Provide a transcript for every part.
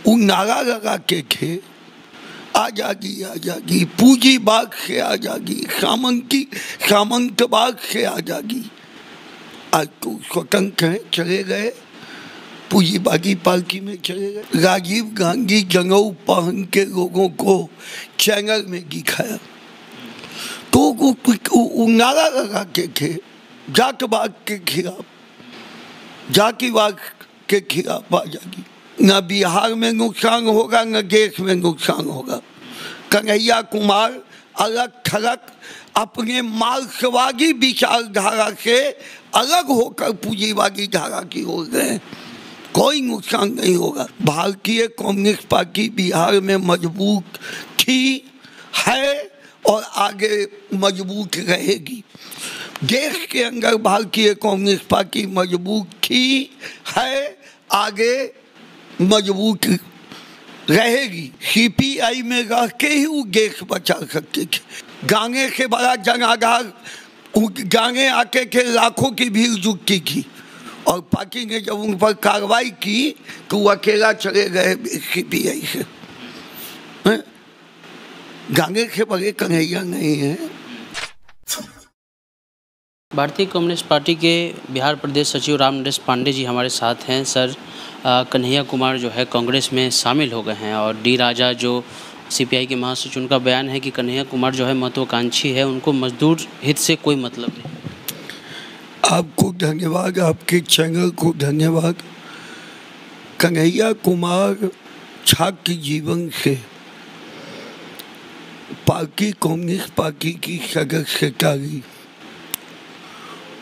वो नारा लगा के थे आजादी पूंजी बाग से आजादी, सामंतबाग से आजादी। आज तो स्वतंत्र हैं, चले गए, पूंजीबागी पार्टी में चले गए। राजीव गांधी जनेऊ पहन के लोगों को चैनल में दिखाया, तो वो नारा लगा के थे जातवाद के खिलाफ, जातिवाद के खिलाफ आजादी। न बिहार में नुकसान होगा न देश में नुकसान होगा। कन्हैया कुमार अलग थलग अपने मार्क्सवादी विचारधारा से अलग होकर पूंजीवादी धारा की ओर गए, कोई नुकसान नहीं होगा। भारतीय कम्युनिस्ट पार्टी बिहार में मजबूत थी, है और आगे मजबूत रहेगी। देश के अंदर भारतीय कम्युनिस्ट पार्टी मजबूत थी, है, आगे मजबूत रहेगी। सीपीआई में रह के ही वो देश बचा सकते थे। गांगे से बड़ा जनाधार, गांगे आके थे, लाखों की भीड़ जुटती थी और पार्टी ने जब उन पर कार्रवाई की तो वो अकेला चले गए सीपीआई से। गांगे से बड़े कन्हैया नहीं है। भारतीय कम्युनिस्ट पार्टी के बिहार प्रदेश सचिव रामनरेश पांडे जी हमारे साथ हैं। सर, कन्हैया कुमार जो है कांग्रेस में शामिल हो गए हैं और डी राजा जो सीपीआई के महासचिव, उनका बयान है कि कन्हैया कुमार जो है महत्वाकांक्षी है, उनको मजदूर हित से कोई मतलब नहीं। आपको धन्यवाद, आपके चैनल को धन्यवाद। कन्हैया कुमार छात्र जीवन से पार्टी कम्युनिस्ट पार्टी की सदस्यता ली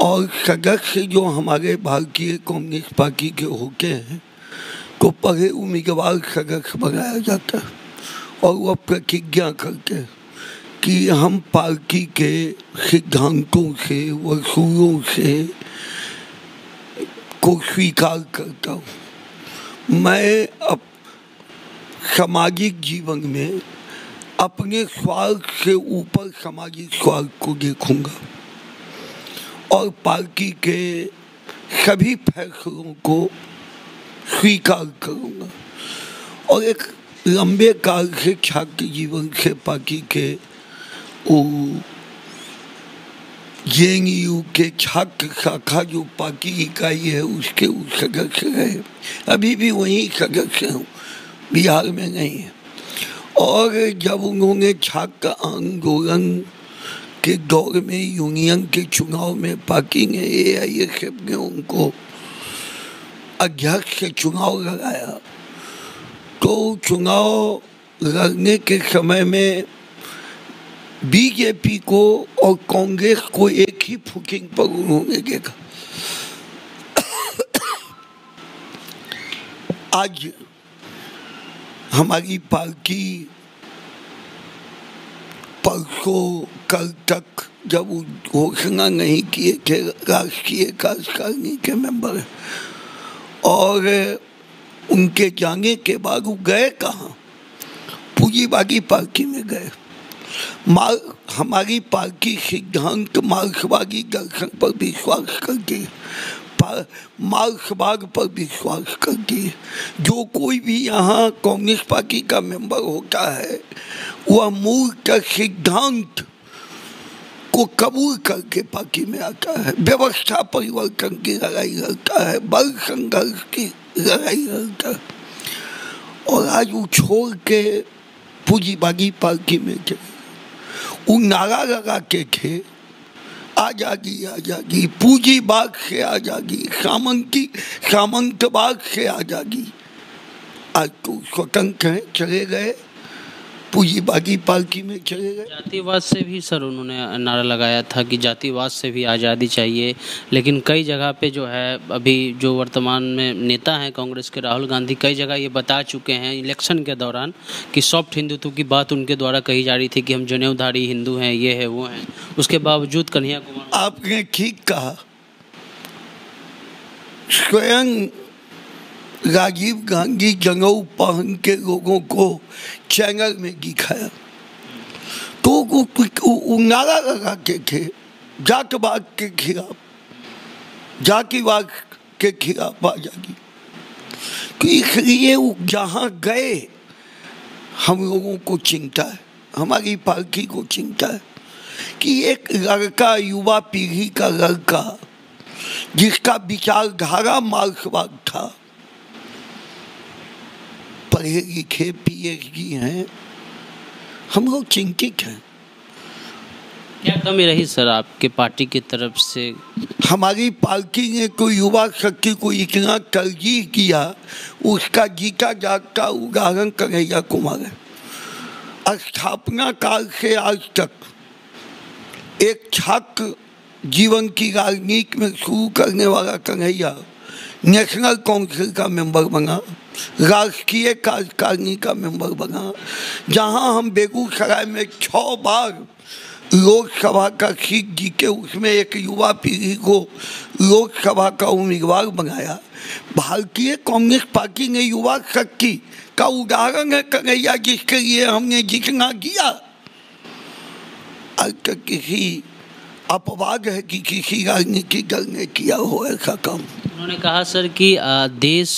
और सदस्य जो हमारे भारतीय कम्युनिस्ट पार्टी के होते हैं तो पहले उम्मीदवार सदस्य बनाया जाता है और वह प्रतिज्ञा करते हैं कि हम पार्टी के सिद्धांतों से, वसूलों से को स्वीकार करता हूँ। मैं अब सामाजिक जीवन में अपने स्वार्थ से ऊपर सामाजिक स्वार्थ को देखूंगा और पार्टी के सभी फैसलों को स्वीकार करूंगा। और एक लंबे काल से छात्र जीवन से पार्टी के जेएनयू के छात्र शाखा जो पार्टी इकाई है उसके सदस्य रहे, अभी भी वही सदस्य हूँ, बिहार में नहीं है। और जब उन्होंने छात्र आंदोलन के दौर में यूनियन के चुनाव में पार्टी ने एआईएसएफ ने उनको अध्यक्ष से चुनाव लगाया, तो चुनाव लड़ने के समय में बीजेपी को और कांग्रेस को एक ही फुटिंग पर उन्होंने देखा। आज हमारी पार्टी परसों कल तक जब घोषणा नहीं किए थे राष्ट्रीय कार्यकारिणी के मेंबर और उनके जाने के बाद वो गए कहाँ, पूंजीबागी पार्टी में गए। हमारी पार्टी सिद्धांत मार्क्सवादी दर्शन पर विश्वास करती है, मार्क्सवाद पर विश्वास करती है। जो कोई भी यहाँ कम्युनिस्ट पार्टी का मेंबर होता है वह मूल सिद्धांत को कबूल करके पार्टी में आता है, व्यवस्था परिवर्तन की लड़ाई लड़ता है, वर्ग संघर्ष की लड़ाई लड़ता है। और आज वो छोड़ के पूंजीबागी पार्टी में चले, वो नारा लगा के थे आजादी पूंजी बाग से आजादी, सामंतबाग से आजादी। आज तो स्वतंत्र हैं, चले गए, पूंजीबागी पार्टी में चले गए। जातिवाद से भी सर उन्होंने नारा लगाया था कि जातिवाद से भी आज़ादी चाहिए, लेकिन कई जगह पे जो है अभी जो वर्तमान में नेता हैं कांग्रेस के राहुल गांधी कई जगह ये बता चुके हैं इलेक्शन के दौरान कि सॉफ्ट हिंदुत्व की बात उनके द्वारा कही जा रही थी कि हम जनेऊधारी हिंदू हैं, ये है वो हैं। उसके बावजूद कन्हैया कुमार, आपने ठीक कहा, स्वयं राजीव गांधी जनेऊ पहन के लोगों को चैनल में दिखाया, तो वो नारा लगा के थे जातवाद के खिलाफ, जातिवाद के खिलाफ आजादी। तो इसलिए वो जहाँ गए हम लोगों को चिंता है, हमारी पार्टी को चिंता है कि एक लड़का, युवा पीढ़ी का लड़का जिसका विचारधारा मार्क्सवाद था, पढ़े लिखे PhD हैं, हम लोग चिंतित हैं। क्या कमी रही सर आपके पार्टी की तरफ से? हमारी पार्टी ने तो युवा शक्ति को इतना तरजीह किया, उसका जीता जागता उदाहरण कन्हैया कुमार है। स्थापना काल से आज तक एक छात्र जीवन की राजनीति में शुरू करने वाला कन्हैया नेशनल काउंसिल का मेंबर बना, राष्ट्रीय कार्यकारिणी का मेंबर बना, जहां हम बेगूसराय में 6 बार लोकसभा का सीट जीते, उसमें एक युवा पीढ़ी को लोकसभा का उम्मीदवार बनाया। भारतीय कम्युनिस्ट पार्टी ने युवा शक्ति का उदाहरण है कन्हैया, जिसके लिए हमने जितना किया आज तक किसी अपवाद है कि किसी राजनीतिक दल ने किया हो ऐसा काम। उन्होंने कहा सर कि देश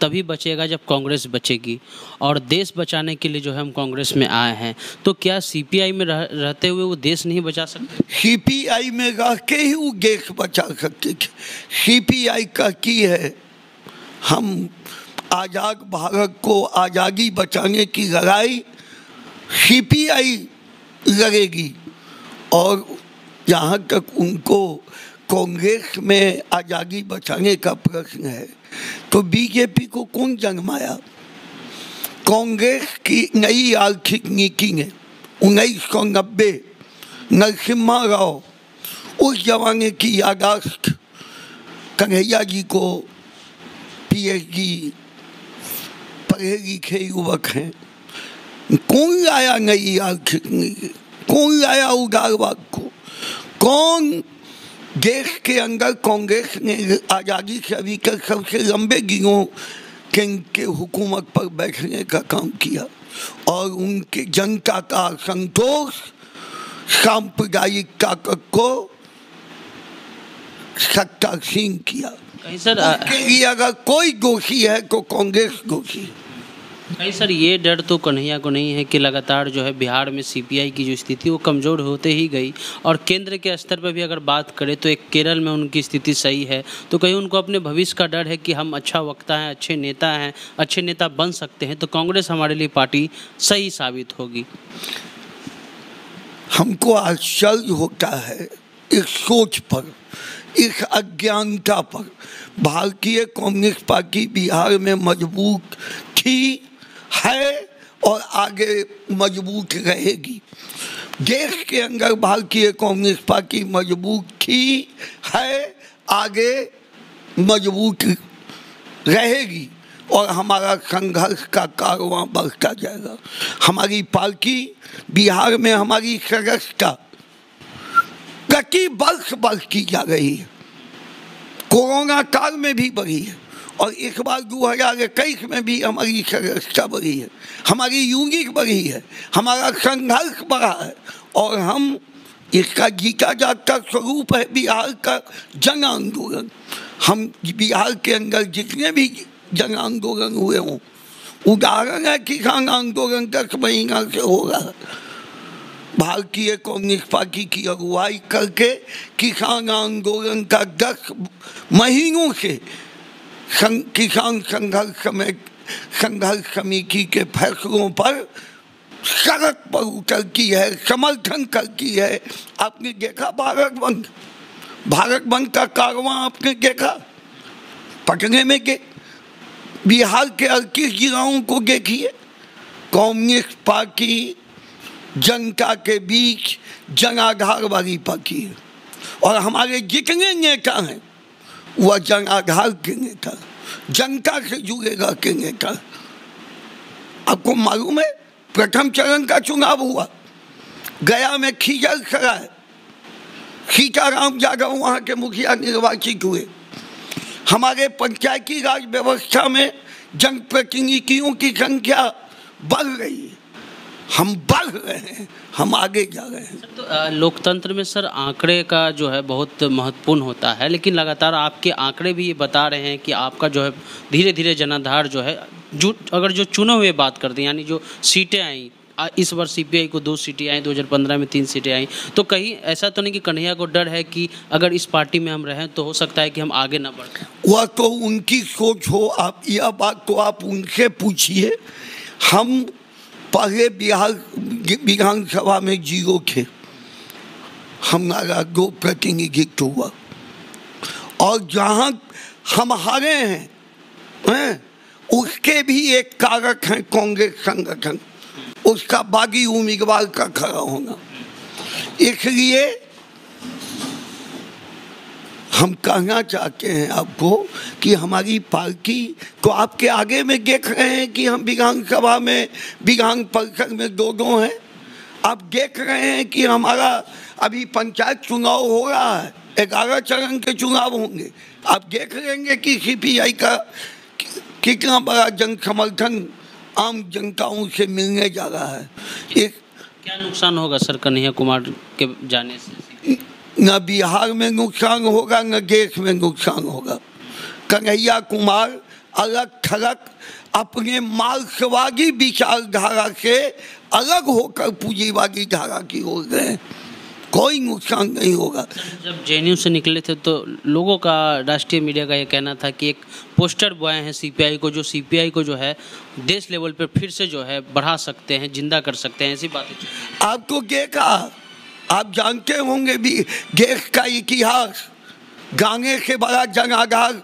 तभी बचेगा जब कांग्रेस बचेगी, और देश बचाने के लिए जो है हम कांग्रेस में आए हैं। तो क्या CPI में रहते हुए वो देश नहीं बचा सकते? CPI में रह के ही वो देश बचा सकते थे। CPI का की है, हम आज़ाद भारत को आज़ादी बचाने की लड़ाई CPI लड़ेगी, और जहाँ तक उनको कांग्रेस में आज़ादी बचाने का प्रश्न है तो बीजेपी को कौन जन्माया? कांग्रेस की नई आर्थिक नीति ने 1990 नरसिम्हा राव, उस जमाने की यादाश्त कन्हैया जी को PhD पढ़े लिखे युवक हैं, कौन लाया नई आर्थिक नीति? कौन लाया उदारवाद को? कौन देश के अंदर कांग्रेस ने आज़ादी से अभी तक सबसे लंबे दिनों के हुकूमत पर बैठने का काम किया, और उनके जनता का संतोष सांप्रदायिक ताकत को सत्तासीन किया। कहीं सर उसके लिए अगर कोई दोषी है तो कांग्रेस दोषी है। कहीं सर ये डर तो कन्हैया को नहीं है कि लगातार जो है बिहार में CPI की जो स्थिति वो कमज़ोर होते ही गई, और केंद्र के स्तर पर भी अगर बात करें तो एक केरल में उनकी स्थिति सही है, तो कहीं उनको अपने भविष्य का डर है कि हम अच्छा वक्ता हैं, अच्छे नेता हैं, अच्छे नेता बन सकते हैं, तो कांग्रेस हमारे लिए पार्टी सही साबित होगी। हमको आश्चर्य होता है इस सोच पर, इस अज्ञानता पर। भारतीय कम्युनिस्ट पार्टी बिहार में मजबूत थी, है और आगे मजबूत रहेगी। देश के अंदर भारतीय कम्युनिस्ट पार्टी मजबूत थी, है, आगे मजबूत रहेगी, और हमारा संघर्ष का कारवां बढ़ता जाएगा। हमारी पार्टी बिहार में हमारी सदस्यता प्रति वर्ष बढ़ती जा रही है, कोरोना काल में भी बढ़ी है, और इस बार 2021 में भी हमारी सदस्यता बढ़ी है, हमारी यूनिट बढ़ी है, हमारा संघर्ष बढ़ा है, और हम इसका जीता जागता स्वरूप है बिहार का जन आंदोलन। हम बिहार के अंदर जितने भी जन आंदोलन हुए हों, उदाहरण है किसान आंदोलन 10 महीना से हो रहा है, भारतीय कम्युनिस्ट पार्टी की अगुवाई करके किसान आंदोलन का 10 महीनों से किसान संघर्ष समिति के फैसलों पर सड़क पर उतरती है, समर्थन करती है। आपने देखा भारत बंद का कारवां आपने देखा पटने में के बिहार के 38 जिलों को देखिए, कम्युनिस्ट पार्टी जनता के बीच जनाधार वाली पार्टी है, और हमारे जितने नेता हैं वह जनाधार के नेता, जनता से जुड़ेगा के नेता। आपको मालूम है प्रथम चरण का चुनाव हुआ गया में, खिजरसराय सीताराम यादव वहाँ के मुखिया निर्वाचित हुए। हमारे पंचायती राज व्यवस्था में जनप्रतिनिधियों की संख्या बढ़ रही है। हम बढ़ रहे हैं, हम आगे जा रहे हैं। तो लोकतंत्र में सर आंकड़े का जो है बहुत महत्वपूर्ण होता है, लेकिन लगातार आपके आंकड़े भी ये बता रहे हैं कि आपका जो है धीरे धीरे जनाधार जो है, जो अगर जो चुने हुए बात करते हैं, यानी जो सीटें आई इस वर्ष सीपीआई को 2 सीटें आई, 2015 में 3 सीटें आई, तो कहीं ऐसा तो नहीं कि कन्हैया को डर है कि अगर इस पार्टी में हम रहें तो हो सकता है कि हम आगे ना बढ़ पाएं? वह तो उनकी सोच हो, आप यह बात तो आप उनसे पूछिए। हम पहले विधानसभा में 0 थे, हमारा 2 प्रतिनिधित्व हुआ, और जहाँ हम हारे हैं उसके भी एक कारक है कांग्रेस संगठन, उसका बागी उम्मीदवार का खड़ा होना। इसलिए हम कहना चाहते हैं आपको कि हमारी पार्टी तो आपके आगे में देख रहे हैं कि हम विधानसभा में, विधान परिषद में 2 हैं। आप देख रहे हैं कि हमारा अभी पंचायत चुनाव हो रहा है, 11 चरण के चुनाव होंगे। आप देख लेंगे कि सीपीआई का कितना बड़ा जन समर्थन आम जनताओं से मिलने जा रहा है। क्या नुकसान होगा सर कन्हैया कुमार के जाने से? न बिहार में नुकसान होगा, न देश में नुकसान होगा। कन्हैया कुमार अलग थलग अपने मार्क्सवादी विचारधारा से अलग होकर पूंजीवादी धारा की ओर गए, कोई नुकसान नहीं होगा। जब जेएनयू से निकले थे तो लोगों का, राष्ट्रीय मीडिया का ये कहना था कि एक पोस्टर बॉय हैं सीपीआई को, जो सीपीआई को जो है देश लेवल पर फिर से जो है बढ़ा सकते हैं, जिंदा कर सकते हैं, ऐसी बातें। आपको क्या कहा, आप जानते होंगे भी देश का इतिहास, गांगे से बड़ा जनाधार,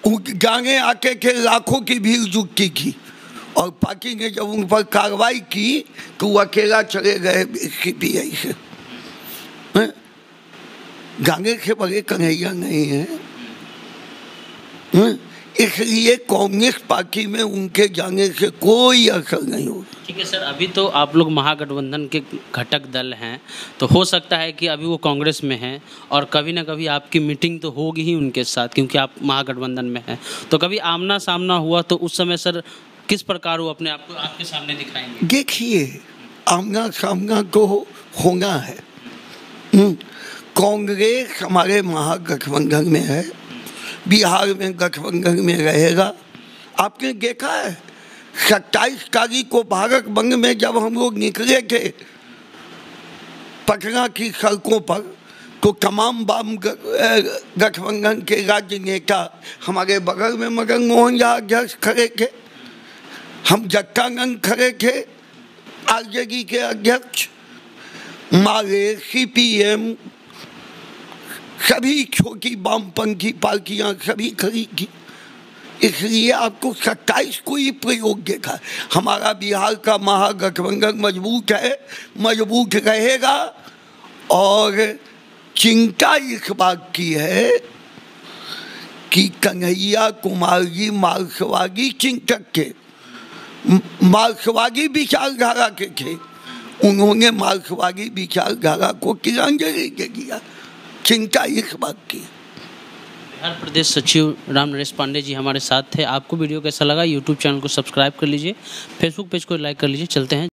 गांगे आके के लाखों की भीड़ जुटती थी, और पार्टी ने जब उन पर कार्रवाई की तो वो अकेला चले गए सीपीआई से। गांगे के बड़े कन्हैया नहीं है, इसलिए कांग्रेस पार्टी में उनके जाने से कोई असर नहीं होगा। ठीक है सर, अभी तो आप लोग महागठबंधन के घटक दल हैं, तो हो सकता है कि अभी वो कांग्रेस में हैं और कभी ना कभी आपकी मीटिंग तो होगी ही उनके साथ, क्योंकि आप महागठबंधन में हैं। तो कभी आमना सामना हुआ तो उस समय सर किस प्रकार वो अपने आप को आपके सामने दिखाएंगे? देखिए, आमना सामना तो होना है। कांग्रेस हमारे महागठबंधन में है, बिहार में गठबंधन में रहेगा। आपने देखा है 27 तारीख को भारत बंद में जब हम लोग निकले थे पटना की सड़कों पर, तो तमाम वाम गठबंधन के राज्य नेता हमारे बगल में मदन मोहन झा अध्यक्ष खड़े थे, हम जट्टागंज खड़े थे, आरजेडी के अध्यक्ष, माले, सीपीएम, सभी छोटी वामपंथी पार्टियां सभी खड़ी की। इसलिए आपको 27 को ही प्रयोग देखा। हमारा बिहार का महागठबंधन मजबूत है, मजबूत रहेगा, और चिंता इस बात की है कि कन्हैया कुमार जी मार्क्सवादी चिंतक के, मार्क्सवादी विचारधारा के थे, उन्होंने मार्क्सवादी विचारधारा को तिरंजलि दे दिया। चिंता इस बात की। बिहार प्रदेश सचिव राम नरेश पांडे जी हमारे साथ थे। आपको वीडियो कैसा लगा? यूट्यूब चैनल को सब्सक्राइब कर लीजिए, फेसबुक पेज को लाइक कर लीजिए। चलते हैं।